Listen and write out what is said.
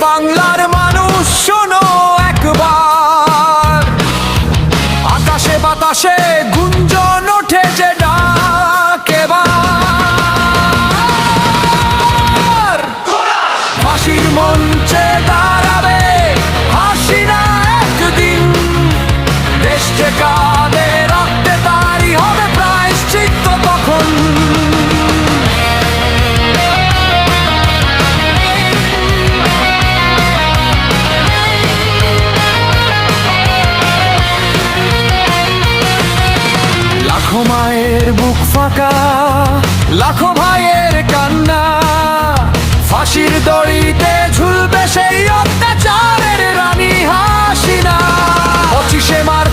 বাংলার মানুষ শোনো একবার, আকাশে বাতাসে গুঞ্জন ওঠে যে ডাক এবার। ফাঁসির মঞ্চে দাঁড়াবে হাসিনা একদিন, দেশ যে কাঁদে রক্তে তারই হবে প্রায়শ্চিত্ত তখন। লাখো মায়ের বুক ফাঁকা, লাখো ভাইয়ের কান্না, ফাঁসির দড়িতে ঝুলবে সেই অত্যাচারের রানী হাসিনা। 25শে মার্চ